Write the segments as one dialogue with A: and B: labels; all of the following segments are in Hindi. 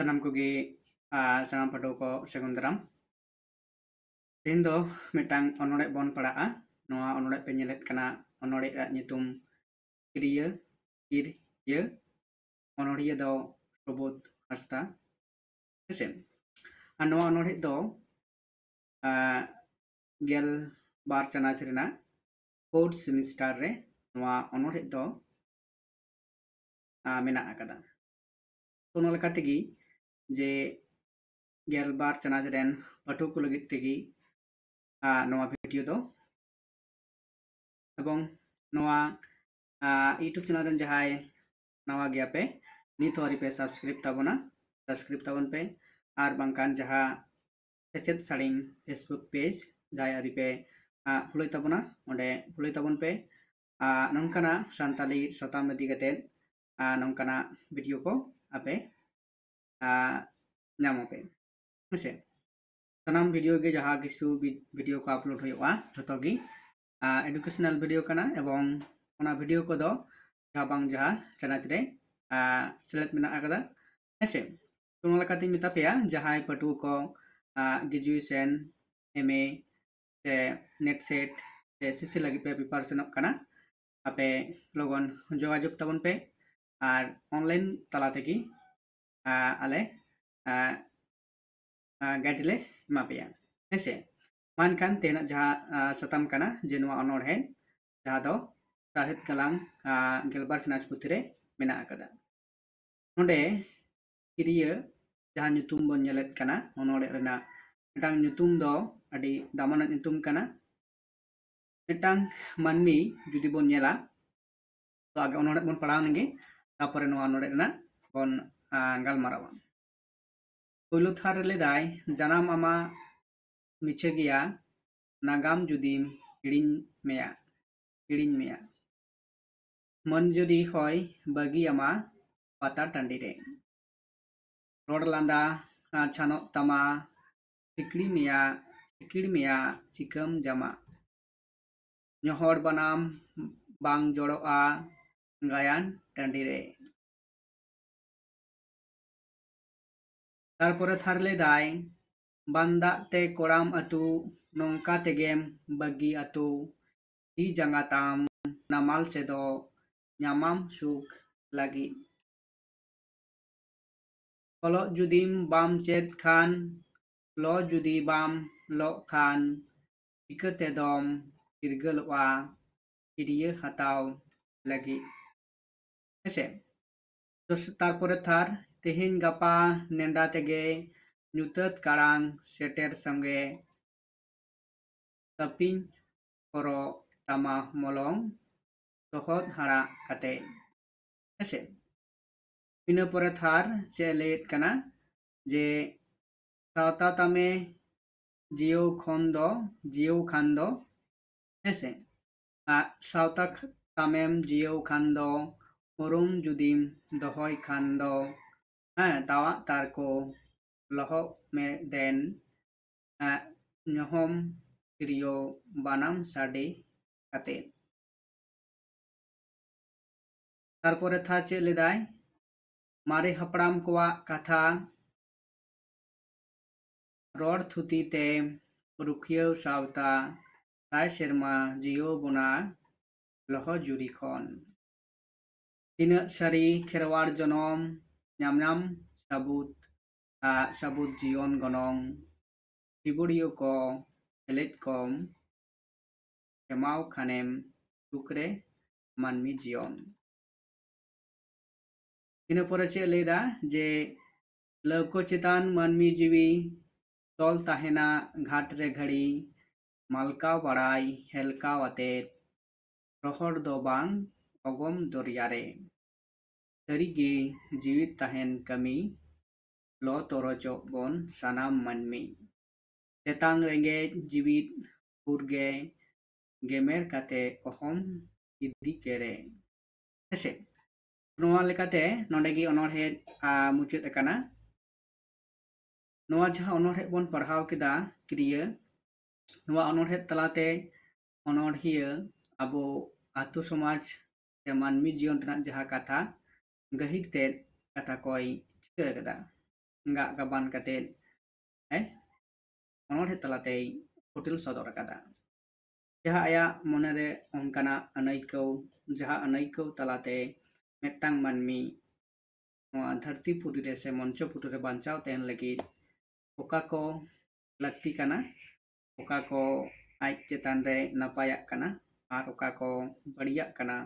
A: Sanam kogi sanam padu ko segundaram. Tin do mitang onore bon pada noa onore penyelet kana onore nyitum kiriya kir onore do robot hasta hese. Noa onore do gel bar chana chirina fourth semester re noa onore do mena akada. Tono lekategi je gel bar chana chiren patu ko lagit tegi noa video do এবং noa YouTube channel ren jahai nawa gya pe nit hori pe subscribe tabon pe ar bangkan jaha sechet saring Facebook page jai ari pe follow tabona onde follow tabon pe nongkana santali satam idi gaten nongkana video ko ape nyamo pe hese sanam video ge jaha kisu video ko upload hoyoa joto gi educational video kana ebong ona video ko do jabang jaha channel re select mena akada hese tungol lekati mita pe jahai patu ko graduation MA se net set se sisi lagi pe preparation kana ape logon jogajog tabon pe ar online tala teki ale guide le mapya hese mankan tena jaha satam kana je noa onor he jaha do sahit kalang gelbar sinaj putire mena akada nonde kiriya jaha nyutum bon nyelet kana onore rena mitang nyutum do adi damanat nyutum kana mitang manmi judi bon nyela to age onore bon padaw nge tapore noa onore rena bon galmarawa puylu thar le dai janam ama miche gya nagam judim hiring meya मन जुदी होय बगी ama pata tandi re rod landa chano tama sikri meya chikam jama nyohor banam bang joroa gayan tandi re tarpore tharle dai banda te koram atu nongka tegem bagi atu di jangatam namal sedo nyamam suk lagi kalau judim bam chet khan lo judi bam lo khan ikete dom irgelwa kiriye hataw lagi hese to tarpore thar tehin gapa nenda tege nyutat karang seter sange tapin koro tama molong tohot hara kate hese ina pore thar chelet kana je sauta tame jiu khando hese sauta tamem jiu khando urum judim dohoi khando tawa tarko loho me den nyohom kiriyo banam sade kate tarpore thar cheledai मारे हपड़ाम कोआ कथा रोड थुती ते रुखियो सावता ताय शर्मा जियो बुना लहो जुरी खन तीन सरी खेरवार जनम नाम सबूत जीवन गनong जिबुड़ियो को हेलेट कम हेमाव खानेम टुकरे मानमी जीवन ina pore che leda je leuko chetan manmi jiwi tol tahena ghat re ghadi malka barai helka wate rohor do bang ogom doriare tarige jiwit tahen kami lo torojo bon sanam manmi tetang renge jiwit purge gemer kate ohom idi kere hese noa lekate nondegi onorhe muchet akana noa jaha onorhe bon parhaw kida kriya noa onorhe talate onorhiya abo atu somaj te manmi jion rena jaha katha gahik te kata koi chika kada gak gaban katen onolhe talatei futil sodor akada jaha aya monere onkana anaikau jaha anaikau talate metang manmi noa dharti puri re se moncho puri re bancao ten lagi oka ko lakti kana oka ko aj chetan re napayak kana ar oka ko badiyak kana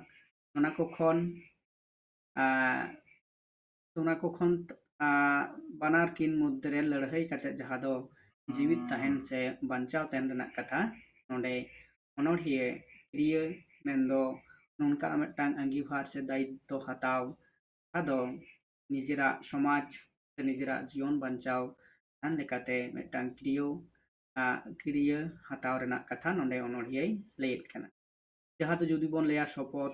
A: ona ko khon ona ko khon banar kin mudde re ladhai kate jaha do जीवित तहन से बचाव तहन रना कथा नोडे onolhie kriya mendo nonka metang angibar se daitto hataw ado nijera somaj se nijera jion bancao tan lekate metang kriya hataw rena katha nonde onolhie leit kana jaha to judi bon leya sopot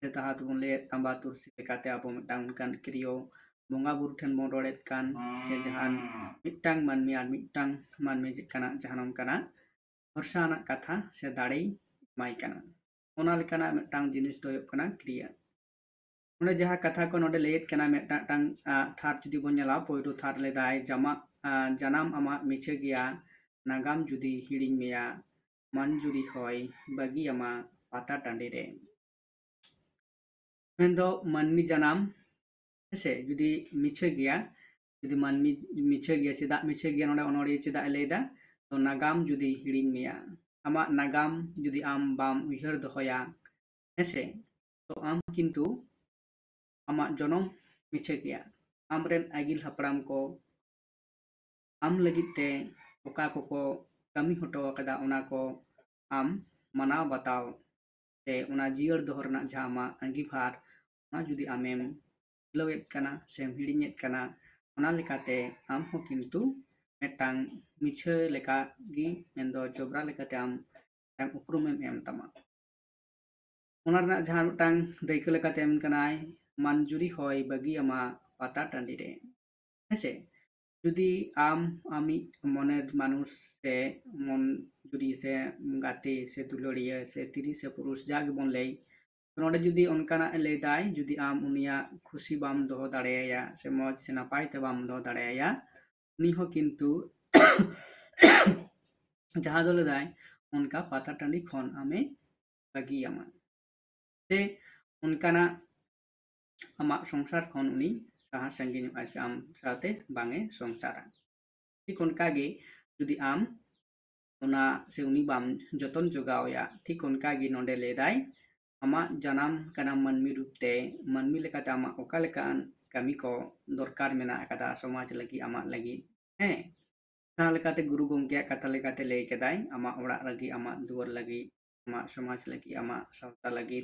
A: se taha to bon le tamba tursi lekate abo metang kan kriyo bonga buru then bon rolet kan se jahan mitang manmi ar mitang manmi kana jahanom kana भरसा कथा से दाड़े माई कना ओना लेकाना मेटांग जिनिस दो कना क्रिया ओने जहा कथा को नोडे लेत कना मेटांग थार जुदी बोन नेला पोइरो थार ले दाय जमा जनाम अमा मिछे गिया नागाम जुदी हिडिंग मेया मन जुदी होय बगी अमा पाता टांडी रे मेंदो मनमी जनाम से जुदी मिछे गिया जुदी मनमी मिछे गिया चेदा मिछे गिया नोडे ओनोडी चेदा लेदा तो नागाम जुदी हिडिंग मेया आमा नागाम जुदी आम बाम उयहर दोहया हेसे तो आम किंतु आमा जनम मिछे गया आमरेन आगिल हपड़ाम को आम लगिते ओका को कमी हटो कदा उना को आम मनाव बताओ ते उना जियर दोहरना जामा अंगीभार उना जुदी आमेम लवेत कना सेम हिडिङेत कना उना लेकाते आम हो किंतु metang miche leka gi mendo jobra lekate am uprum em tama onarna jahan metang daika lekate em kanai manjuri hoy bagi ama pata tandi re hese judi am ami moner manus se mon judi se gate se duloriya se tiri se purush jag bon lei नोडे जुदी उनकाना ले दाय जुदी आम उनिया खुशी बाम दोहो दाड़ेया से मौज से नपाय ते बाम दोहो दाड़ेया निहो किंतु जहाँ दोले दाय उनका पाता टांडी खन आमे बगी आमा ते उनकाना आमा संसार खन उनी साहा संगिन आसे आम साथे बांगे संसारा ठीक उनका गे जुदी आम उना से उनी बाम जतन जोगावया ठीक उनका गे नोडे ले दाय आमा जानम kana manmi rupte manmi lekate ama oka lekan kami ko dorkar mena akada somaj lagi ama lagi ta lekate guru gomke kata lekate lei kedai ama orak lagi ama duar lagi ama somaj lagi ama sawta lagi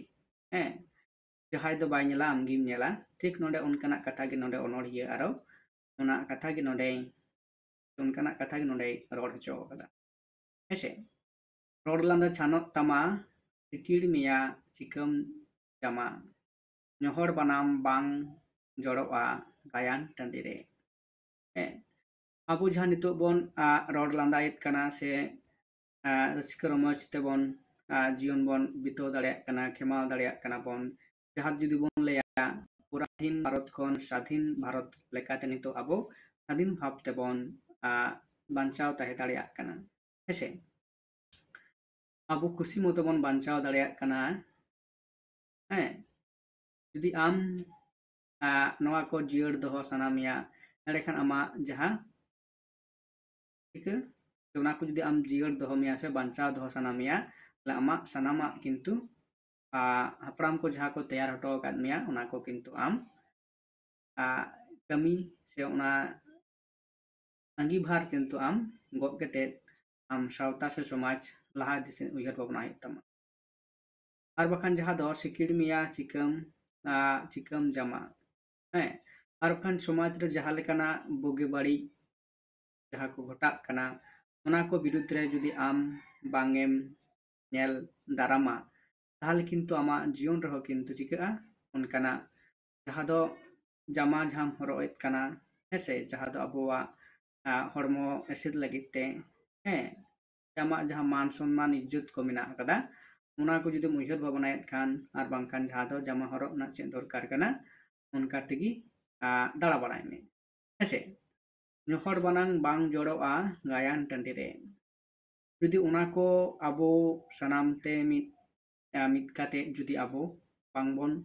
A: jahai do bai nyela am gim nyela ठीक नोडे उनकाना कथा गे नोडे onolhia aro ona कथा गे नोडे उनकाना कथा गे नोडे rod hocho kada hese rod landa chanot tama sikir miya चिकम जमा नहर बनाम बांग जड़ोआ गायन टांडी रे आबो जहाँ नितो बोन रड लांदायत कना से रसिक रमज तेबन जीवन बन बितो दाड़े कना खेमाव दाड़े कना बन जहाँ जुदी बोन लेया पुराधीन भारत खन स्वाधीन भारत लेकाते नितो आबो स्वाधीन भाव तेबन बांचाव ताहे दाड़े कना हेसे आबो खुशी मतो बन बांचाव दाड़े कना जुदी आम नवा को जियर दोहो सनामिया एंडेखान आमा जहाँ ठीक उना को जुदी आम जियर दोहो मिया से बांचाव दोहो सनामिया ला आमा सनामा किंतु हपराम को जहाँ को तैयार हटो काद मिया उना को किंतु आम कमी से उना अंगीभार किंतु आम गोब केते आम सावता से समाज लाहा दिसे उयहर भावना है तमा और बखान जहाँ दो सिकिड़ मिया चिकम जमा और बखान समाज रे जहाँ लेकाना बोगे बाड़ी जहाँ को घटा कना उना को विरुद्ध रे जुदी आम बांगेम नेल दारामा ताहले किंतु आमा जीवन रहो किंतु चिका उनकाना जहाँ दो जमा जहाँ हरोएत कना हेसे जहाँ दो अबुआ हड़मो एसिड लगिते जमा जहाँ मान सम्मान इज्जत को मिना कदा उना को जुदी उयहर भावनायत खान और बांखान जहाँ दो जमा हरोब ना चें दरकार कना उनका तेगी दाड़ा बाड़ाय मे हेसे नहर बनांग बांग जोड़ोआ गायन टंडी रे जुदी उना को आबो सनामते मित काते जुदी आबो बांगबन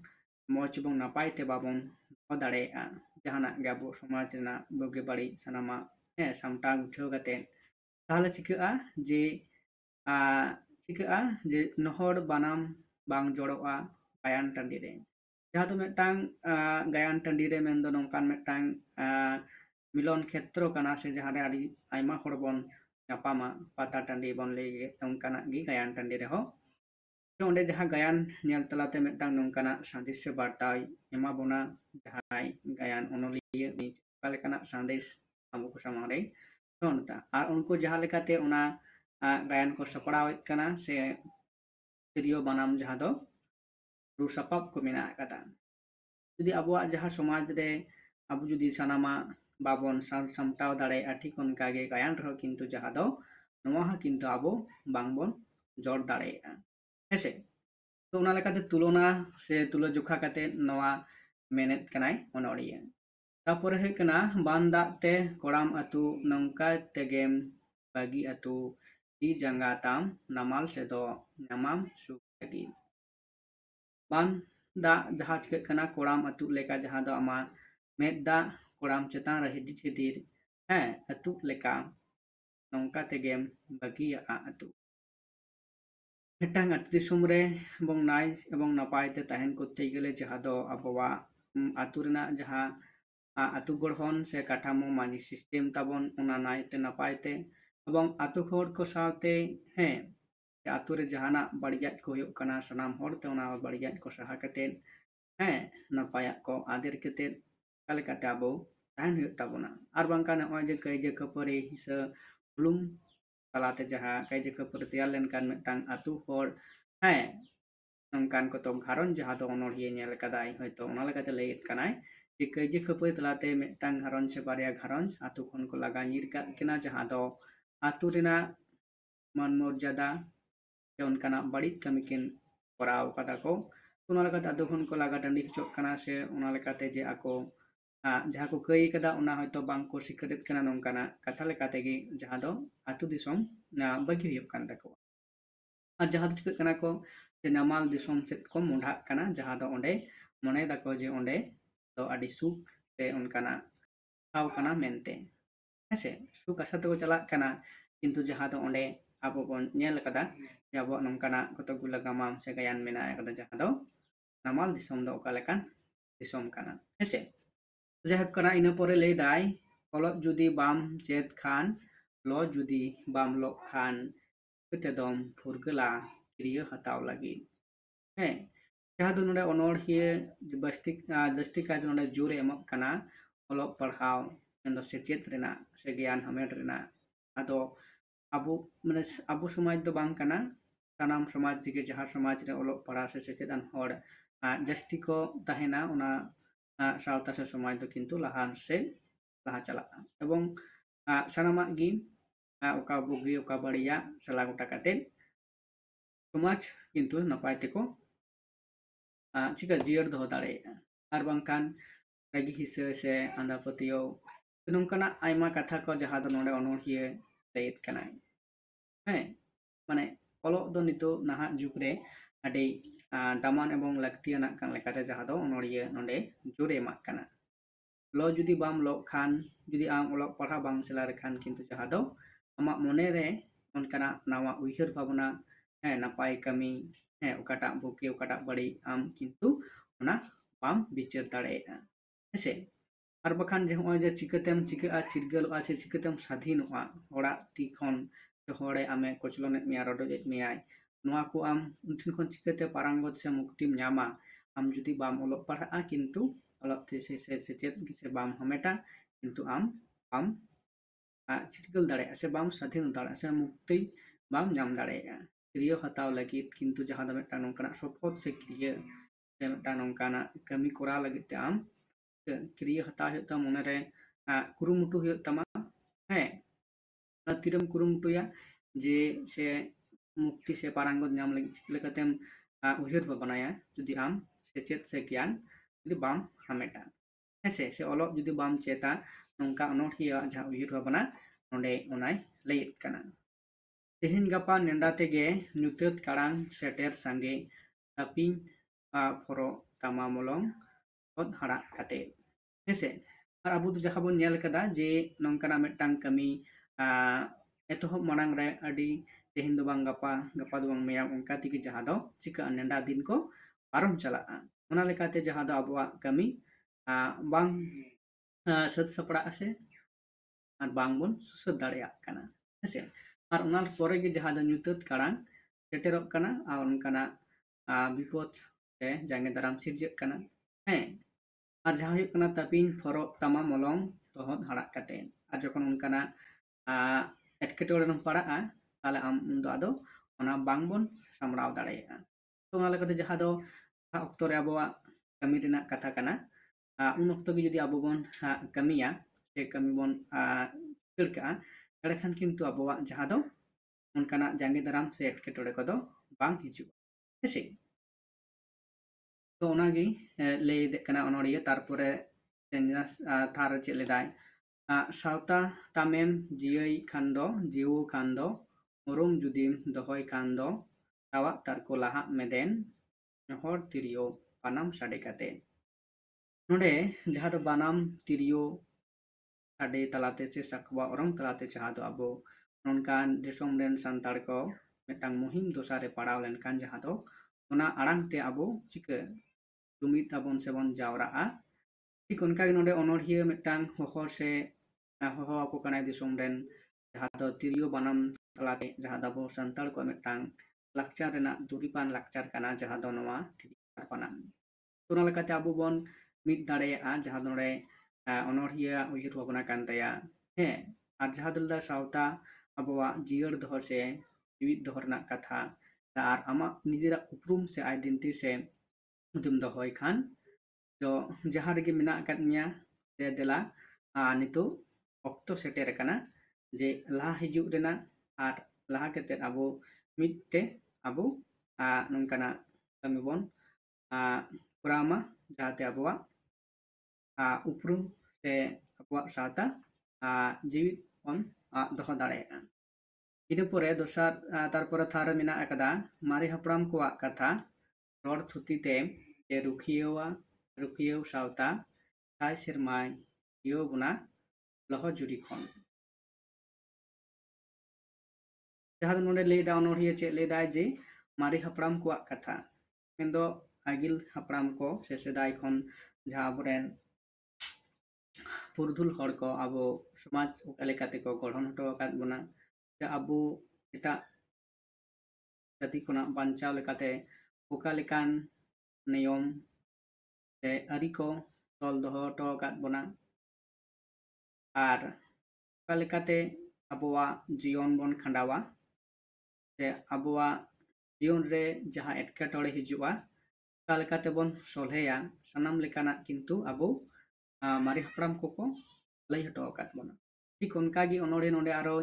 A: मौज बंग नापाय ते बाबन दाड़ेया जहाना गे आबो समाज रेना बगे बाड़ी सनामा हे सामटा गुठाव काते ताहले चिका जे चिका जे नहर बनाम बांग जोड़ोआ गायन टंडी रे जहाँ तो मेटांग गायन टंडी रे मेन दो नोंकान मेटांग मिलन क्षेत्र कना से जहाँ रे आदि आयमा हर बन नापामा पाता टंडी बन ले नोंकाना गी गायन टंडी रे हो तो ओंडे जहाँ गायन नेल तलाते मेटांग नोंकाना संदेश बार्ताय एमा बोना जहाँ गायन ओनोलिया नि कालेकाना संदेश आबो को सामने रे नोंता आर उनको जहाँ लेकाते उना गायन को सपड़ाव कना से तिरियो बनाम जहाँ दो रू सपाब को मेना कता जुदी अबुआ जहाँ समाज रे अब जुदी सनामा बाबन सामटाव दाड़े ठीक उनकागे गायन रहो किंतु जहाँ दो नोहा किंतु आबो बांगबन जोड़ दाड़े हेसे तो उना लेकाते तुलना से तुलो जोखा काते नवा मेनेत कनाय ओनोड़िया तापर है कना बांदा ते कोड़ाम अतु नौका तेगेम बागी अतु ती जंगा ताम नमाल से दो नमाम सुख लगी बांदा जहाँ चिक कना कोड़ाम अतु लेका जहाँ दो अमा मेदा कोड़ाम चेतान रहे डिछेदिर है अतु लेका नौका तेगेम बागी अतु मिटांग अतु दिसुम रे बंग नाय एबंग नापाय ते ताहेन कोते गेले जहाँ दो अबवा अतु रेना जहाँ आतु गढ़न से काठामो मानी सिस्टेम ताबन उना नायते नापायते एवं आतु हर को साथे हे आतु रे जहाना बड़ियात को हुयो कना सनाम हरते उना बड़ियात को सहा कते हे नापाया को आदर कते काले काते आबो ताहन हुयो ताबोना आर बांका नय जे कइजे खपरे हिस हुलुम तलाते जहा कइजे खपरे तैयार लेन कान मिटांग आतु हर हे नंकान को तो घारन जहा तो ओनोड़िए नेल कदाय होयतो उना लेकाते लैत कनाय कि कइजे खपई तलाते मिटांग घारन से बारिया घारन आतु खन को लगा निर किना जहाँ दो आतु रेना मान मर्यादा से उनकाना बड़ी कमी किन कराव कदा को उना लेकाते आतु खन को लगा टंडी हचोक कना से उना लेकाते जे आको जहाँ को कई कदा उना होयतो बांग को सिकरित कना नंकाना कथा लेकाते गे जहाँ दो आतु दिसोम बगी हुयुक कान ताको और जहाँ तो चिक कना को नामाल दिसोम सेत को मुंढा कना जहाँ दो ओंडे मने दाको जे ओंडे तो अड़ी सुख ते उनकाना हाव कना मेनते हेसे सुख आशा तो चला कना किंतु जहाँ तो ओंडे आबो बन नेल कदा जे आबो नंकाना कत गुला गामाम से गायन मेना कदा जहाँ दो नामाल दिसोम दो ओका लेकान दिसोम कना हेसे जहाँ कना इन परे ले दाय कलत जुदी बाम चेत खान लो जुदी बाम लो खान कते दम फुरगला क्रिय हताव लगी है जहाँ दो नोडे ओनोड़िए जस्ती का नोडे जोर एमक कना ओलोग पढ़ाव एंदो सेचेत रेना से ज्ञान हमेट रेना आदो आबो माने आबो समाज दो बांग कना सानाम समाज दिगे जहाँ समाज रे ओलोग पढ़ा से सेचेतान हर जस्ती को ताहेना उना सावता से समाज दो किंतु लहान से लहा चला एवं सानामा गी ओका बुगी ओका बढ़िया सला गोटा काते समाज किंतु नपाय तेको चिका जियर दो दाड़े आर बांकान रागी हिस्से से आंधा पतियो नोंकाना आयमा कथा को जहाँ दो नोडे ओनोड़िए लैत कनाय है माने ओलोग दो नितो नाहा जुग रे आडी दामान एवं लाक्तियाना कान लेकाते जहाँ दो ओनोड़िए नोडे जोरे एमाक कना लो जुदी बाम लो खान जुदी आम ओलोग पढ़ा बाम सेला रेखान किंतु जहाँ दो आमा मने रे उनकाना नावा उइहर भावना है नापाय कमी है ओकाटा बुके ओकाटा बड़ी आम किंतु उना बाम बिचार दाड़ेया हेसे आर बखान जे होय जे चिकतेम चिका चिरगलवा से चिकतेम स्वाधीनवा होड़ा ती खन होड़े आमे कोचलने मिया रडोजे मियाय नोआ को आम उनठिन खन चिकते पारंगत से मुक्तिम न्यामा आम जुदी बाम ओलोग पढ़ा किंतु ओलोग से सेचेत से बाम हमेटा किंतु आम चिरगल दाड़े से बाम स्वाधीन दाड़े से मुक्ति बाम नाम दाड़े क्रिय हताव लगी किंतु जहाँ दो मेटा नोंकाना सफल से क्रिय से मेटा नोंकाना कमी कोरा लगी ते आम क्रिय हताव होता मने रे कुरुमुटु हुयो तमा है तिरम कुरुमुटुया जे से मुक्ति से पारंगत नाम लगी चिकलेकातेम उहिर बनाया जुदी आम सेचेत से ज्ञान जुदी बाम हमेटा हेसे से ओलो जुदी बाम चेता नोंका अनोठिया जहाँ उहिर भावना नोंडे ओनाय लैत कना तेहिन गपा नेंडा तेगे ᱧᱩᱛᱟᱹᱛ ᱠᱟᱲᱟᱝ ᱥᱮᱴᱮᱨ ᱥᱟᱸᱜᱮ ᱛᱟᱯᱤᱧ ᱯᱷᱚᱨᱚ ᱛᱟᱢᱟ ᱢᱚᱞᱚᱝ ᱚᱛ ᱦᱟᱲᱟᱜ ᱠᱟᱛᱮ हेसे और अबू तो जहाँ बन नेल कदा जे नोंकना मिट्टांग कमी एतोहब मांग रे अडी तेहिन दो बांग गपा गपा दो बांग मेयाम उनका तिकी जहाँ दो चिका नेंडा दिन को पारम चला ओना लेकाते जहाँ दो अबुआ कमी बांग सद सपड़ा से और बांग बन सुसद दाड़ेया कना हेसे और ओना परे गे जहाँ दो ᱧᱩᱛᱟᱹᱛ ᱠᱟᱲᱟᱝ सेटेरक कना और उनकना विपद से जांगे दाराम सिरजक कना हैं और जहाँ हुई कना तपिन फरो तमा मलंग तोहद हड़ाक कते और जखन उनकना एटकेटोड़े नम पड़ा ताले आम उन्दो आदो ओना बांग बन सामड़ाव दाड़ेया तो ओना लेकाते जहाँ दो ऑक्टो रे अबुआ कमी रेना कथा कना उन ऑक्टो गे जुदी अबु बन कमिया से कमी बन चिड़का एड़ेखान किन्तु अबुआ जहाँ दो उनकना जांगे दाराम से एटकेटोड़े कदो बांग हिजुआ हेसे तो ओनागी ले कना ओनोड़िया तारपरे थार चेलेदाय सावता तामेम जियई खानदो जिवो खानदो उरुम जुदिम दहय खानदो तावा तारको लाहा मेदेन हर तिरियो बानाम साडे काते नोडे जहाँ दो बानाम तिरियो साडे तलाते से सकवा औरंग तलाते जहाँ दो अबो नोनकान दिसोम रेन सांताड़ को मिटांग मुहिम दोसारे पड़ाव लेनकान जहाँ दो ओना आड़ांग ते अबो चिका जुमिद ताबन सेबन जावरा ठीक उनका नोडे अनोड़िया मिटांग होहो से होहो ako kanay दिसोम रेन जहाँ दो तिरियो बानाम तलाते जहाँ दो अबो सांताड़ को मिटांग लाक्चार रेना दुरीपान लाक्चार कना जहाँ दो नवा तिरियो बानाम तो ओना लेकाते अबो बन मिद दाड़ेया जहाँ दो नोडे अनोड़िया उहिर भावना कान तया हे और जहाँ दो सावता अबुआ जियर दोह से जीवित दोह रना कथा और आमा निजेरा उपरूम से आइडेंटिटी से उदम दोहय खान तो जहाँ रेगे मेना अकाद मिया दे देला नितो ऑक्टो सेटेर कना जे लाहा हिजुग रेना और लाहा केते अबो मिदते अबो नोंकना कमी बन पुरामा जाते अबुआ उपरूम से अबुआ सावता जीवित बन दोह दाड़ेया इन परे दोसार तारपरे थार मेना अकादा मारे हपड़ाम कोआ कथा रड़ थुतीते जे रुखियो सावता साय सेरमाय यो बुना लहो जुरी खन जहाँ नोडे लेदा अनोड़िया चे लेदा जे मारे हपड़ाम कोआ कथा मेंदो आगिल हपड़ाम को से सेदाय खन जहाँ अबोरेन पुरधुल हड़ को अब समाज ओकालेकाते को गढ़न हटो आकाद बोना अबो एटा जाति कोना बांचाव लेकाते ओकालेकान नियम से आरी को तल दोह हटो आकाद बोना और ओकालेकाते अबोआ जीवन बन खंडावा से अबोआ जीवन रे जहाँ एटकेटोड़े हिजुआ ओकालेकाते बन सोल्हेया सानाम लेकाना किन्तु अबो मारे हपड़ाम को लई हटो आकाद बोना ठीक उनकागी अनोड़े नोडे आरो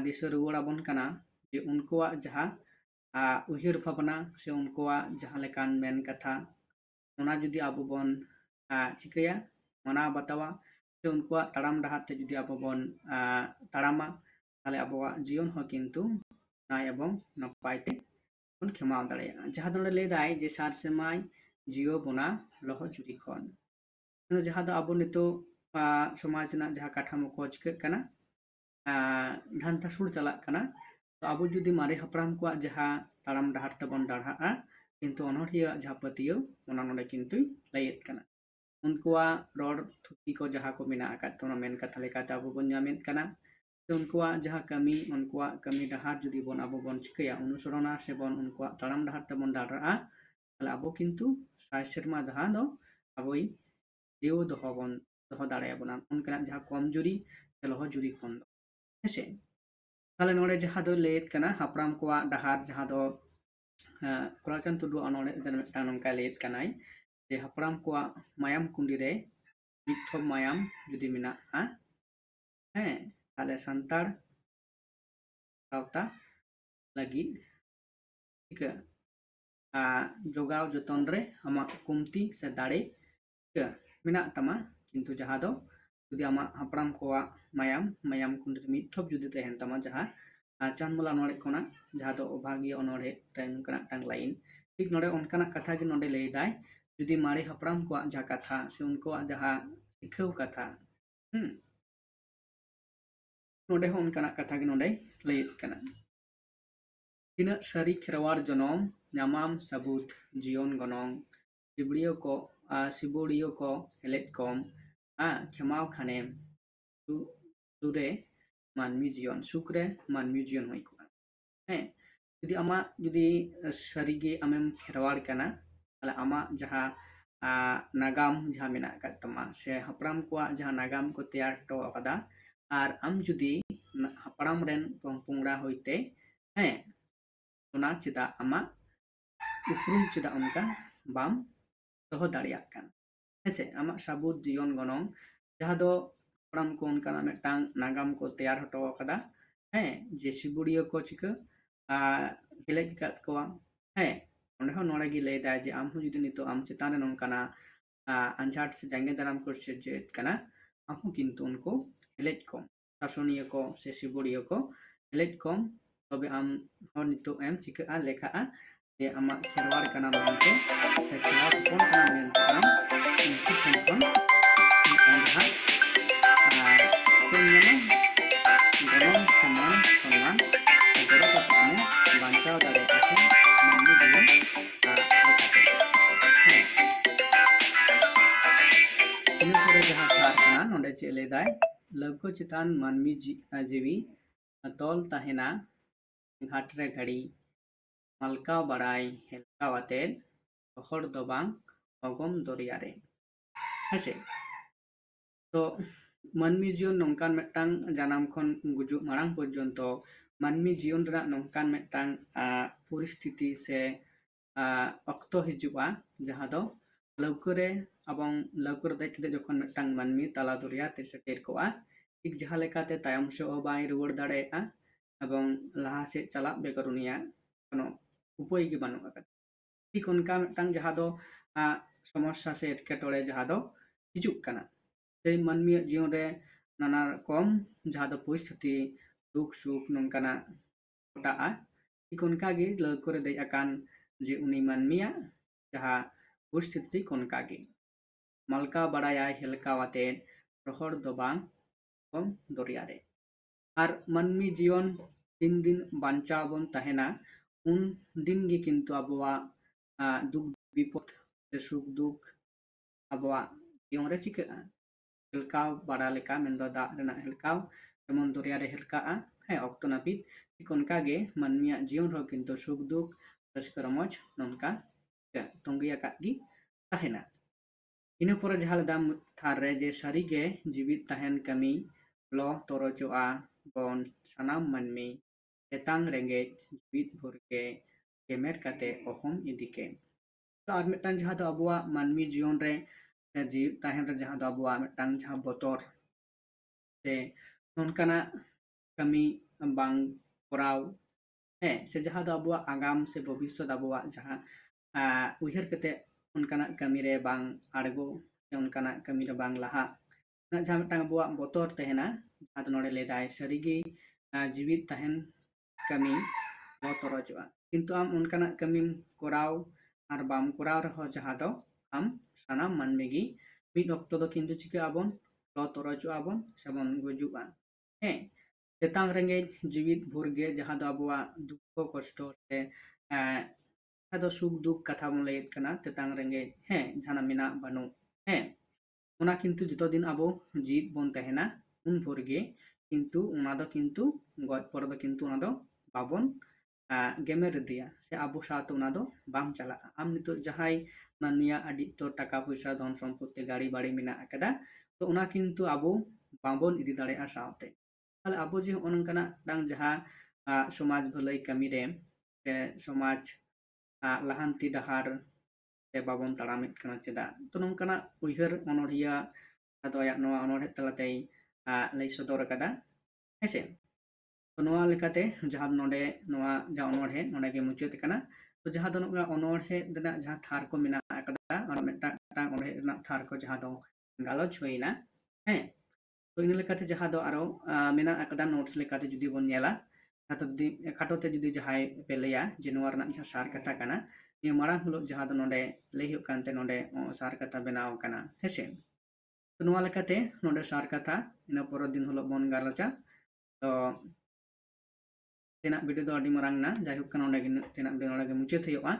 A: दिशा रुवाड़ा बन कना जे उनकुआ जहाँ उहिर भावना से उनकुआ जहाँ लेकान मेन कथा ओना जुदी अबो बन चिकया मना बतावा से उनकुआ तड़ाम डहार ते जुदी अबो बन तड़ामा ताले अबोआ जीवन हो किन्तु नाय एवं नपायते बन खेमाव दाड़ेया जहाँ दोड़े लेदाय जे सार सेमाय जियो बोना लहो जुरी खन जहाँ दो अबो नितो समाज ना जहाँ काठामो को चिकक कना ढांता सुर चला कना तो अब जुदी मारे हपड़ाम को जहाँ ताड़ाम डहार तबन डाढ़ा किन्तु अनोड़िया जहाँ पतियो ओना नोडे किन्तु लैत कना उनकुआ रड़ थुती को जहाँ को मेना आकाद तो मेन कथा लेकाते अब बन जामेद कना तो उनकुआ जहाँ कमी डहार जुदी बन अब बन चिकया अनुसरणा से बन उनकुआ ताड़ाम डहार तबन डाढ़ा ताले अब किन्तु साय सेरमा जहाँ दो अबोई जियो दोह दाड़ेया बोना उनकना जहाँ कमजोरी लहो जुरी खन दो हेसे ताले नोडे जहाँ दो लेत कना हपड़ाम को डहार जहाँ दो कुराचंद टुडू अनोड़े मिट्टांग नोंका लेत कनाय जे हपड़ाम को मायाम कुंडी रे मिठो मायाम जुदी मेना हैं ताले सांताड़ सावता लगी चिका जोगाव जतन रे आमा कुमती से दाड़े मेना तमा किंतु जहाँ दो जुदी आमा हपड़ाम कोआ मायाम कुंडली मिठप जुदी तहन तमा जहाँ चांदमला नोड़े कोना जहाँ दो भागी ओनोड़े टाइम कना टांग लाइन ठीक नोड़े उनकाना कथा की नोड़े ले दाय जुदी मारे हपड़ाम कोआ जहाँ कथा से उनको जहाँ सिखव कथा नोड़े हो उनकाना कथा की नोड़े ले कना तीना सारी खेरवार जनम नामाम सबूत जीवन गनोंग सिबुड़ियो को हेलेट कम खेमाव खानेम सुरे मानमी जीवन सुक्रे मानमी जीवन हुई को हैं जुदी आमा जुदी सारीगे आमेम खेरवार कना अला आमा जहाँ नागाम जहाँ मेना तमा से हपराम को जहाँ नागाम को तैयार टो अकदा आर आम जुदी हपराम रेन पंगपुंगड़ा होइते हैं ओना चिदा आमा उपरुम चिदा उनका बाम दोहो दाड़ियाग कान हेसे आमा साबुत जीवन गनोंग जहाँ दो हपराम को उनका मिटांग नागाम को तैयार हटो अकदा हैं जे सिबुड़ियो को चिका हेलेज काद कोआ हैं ओंडे हो नोड़े गी लेदा जे आम हूँ जुदी नितो आम चितान नोंकाना अंजाट से जांगे दाराम को सेजेत कना आम हूँ किंतु उनको हेलेज कम शासनिय को से सिबुड़ियो को हेलेज कम तबे आम हो नितो एम चिका लेखा जे आमा खेरवार कना मेनते से खेरवार कोन कना मेनते आम उनकी ठेंकोन जहाँ चेन्नना गनों समान सम्मान गरो कथाने बांचाव दाड़े आसे मानवी जीवन इन पूरे जहाँ थार कना नोंडे चे लेदाय लघु चितान मानवी जीवी तोल ताहेना घाटरे घड़ी मलका बड़ाई हेलका वातेल हर दो बांग अगम दरियारे हेसे तो मानवी जीवन नोंकान मेटांग जानाम खन गुजुग मारांग पर्यन्त मानवी जीवन रना नोंकान मेटांग परिस्थिति से अक्तो हिजुआ जहाँ दो लौकरे अबंग लौकर देख दे जखन मेटांग मानवी ताला दरिया ते सेटेर कोआ ठीक जहाँ लेकाते तायम से बाय रुवाड़ दाड़ेया एवं लहा से चला बेगरुनिया कोनो उपाय गे बानु आकाद ठीक उनका मेटांग जहाँ दो समस्या से एटकेटोड़े जहाँ दो हिजुग कना से मानवी जीवन रे नाना रकम जहाँ दो परिस्थिति दुख सुख नोंकाना घटा ठीक उनका गे लौकर दे अकान जे उनी मानवीया जहाँ परिस्थिति उनका गे मलका बड़ाया हेलका वाते रोहर दो बांग कम दरियारे आर मानवी जीवन दिन दिन बांचा बन तहेना उन दिन गे किंतु अबवा दुख विपद सुख दुख अबवा जीवन रे चिका हेलकाव बड़ा लेका मेंदो दा रेना हेलकाव जेमन दरिया रे हेलका है अक्तो नापित ठीक उनका गे मानवीया जीवन रो किंतु सुख दुख रस्कर मज नोनका तंगिया कागी तहेना इन पर जहाँ दाम थार रे जे सारी गे जीवित तहन कमी लो तोरजोआ बन सानाम मानमी चेतांग रेंगे जीवित भर के गेमेर काते अहम इदिके तो आर मिटांग जहाँ दो अबुआ मानवी जीवन रे जीवित तहन रे जहाँ दो अबुआ मिटांग जहाँ बोतोर से नोनकाना कमी बांग कोराव है से जहाँ दो अबुआ आगाम से भविष्य अबुआ जहाँ उहर कते उनकाना कमी रे बांग आड़गो उनकाना कमी रे बांग लहा जहाँ मिटांग अबुआ बोतोर तहेना जहाँ दो नोड़े लेदाय सारीगे जीवित तहन कमी लो तोरजोआ किंतु आम उनकाना कमी कोराव आर बाम कोराव रहो जहाँ दो आम सानाम मानवीगी मिद अक्तो दो किंतु चिका आबन लो तोरजोआ आबन सेबन गुजुआ हैं चेतांग रेंगे जीवित भुरगे जहाँ दो अबुआ दुख कष्ट से दो सुख दुख कथा बन लैत कना तेतांग रेंगे हैं जाना मिना बानु हैं उना किंतु जतो दिन अबो जीत बन तहेना उन भुरगे किंतु उना दो किंतु गज पर दो किंतु उना दो बाबन गेमेर दिया से अबो साथ उना दो बाम चला आम नितो जहाई मानमिया अडी तो टाका पैसा धन सम्पत्ति गाड़ी बाड़ी मिना अकदा तो उना किंतु अबो बाबन इदी दाड़ेया सावते ताले अबो जे ओनकाना डांग जहाँ समाज भलाई कमी रे समाज लहानती डहार से बाबन ताड़ामित कना चेदा तो नोंकाना उइहर अनोढ़िया अदोया नोआ अनोढ़े तलाते लई सदर कदा हेसे तो नोआ लेकाते जहाँ नोडे नोआ जा अनोढ़े नोडे गे मुचाद कना तो जहाँ दो नोआ अनोढ़े दना जहाँ थार को मिना कदा और मेटा अनोढ़े रना थार को जहाँ दो galoch hoina he तो इन लेकाते जहाँ दो आरो मेना अकदा नोट्स लेकाते जुदी बोन नेला नातो जुदी खाटोते जुदी जहाय पे लेया जे नोआ रना जहाँ सार कथा काना ये मारांग हुलो जहाँ दो नोडे ले हुयो कांते नोडे सार कथा बनाव काना हेसे तो नोआ लेकाते नोडे सार कथा ina poro दिन हुलो बोन गालोचा तो तेना वीडियो दो अडी मारांग ना जाय हुक नोडे गिन तेना वीडियो नोडे मुचात हुयोआ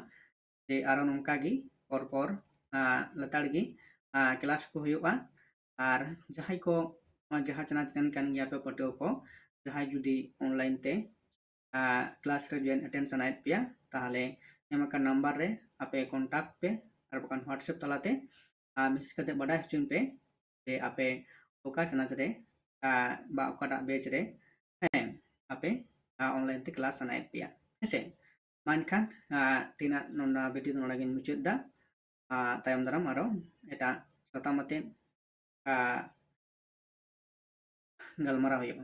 A: जे आरो नोंका गी por letar gi kelas ko हुयोआ और जहाय को जहाँ चना चन kan gya पे पटो को जहाय जुदी ऑनलाइन ते क्लास रे जॉइन अटेंड सनायत पिया ताहले एमाका नंबर रे आपे कांटेक्ट पे और बकान व्हाट्सएप तलाते मेसेज कते बडाय हचुन पे जे आपे ओका चना रे बा ओकाटा बेच रे हैं आपे ऑनलाइन ते क्लास सनायत पिया हेसे मानखान tina nona video nona gin mucud da tayam daram aro eta satamate galmarah huyo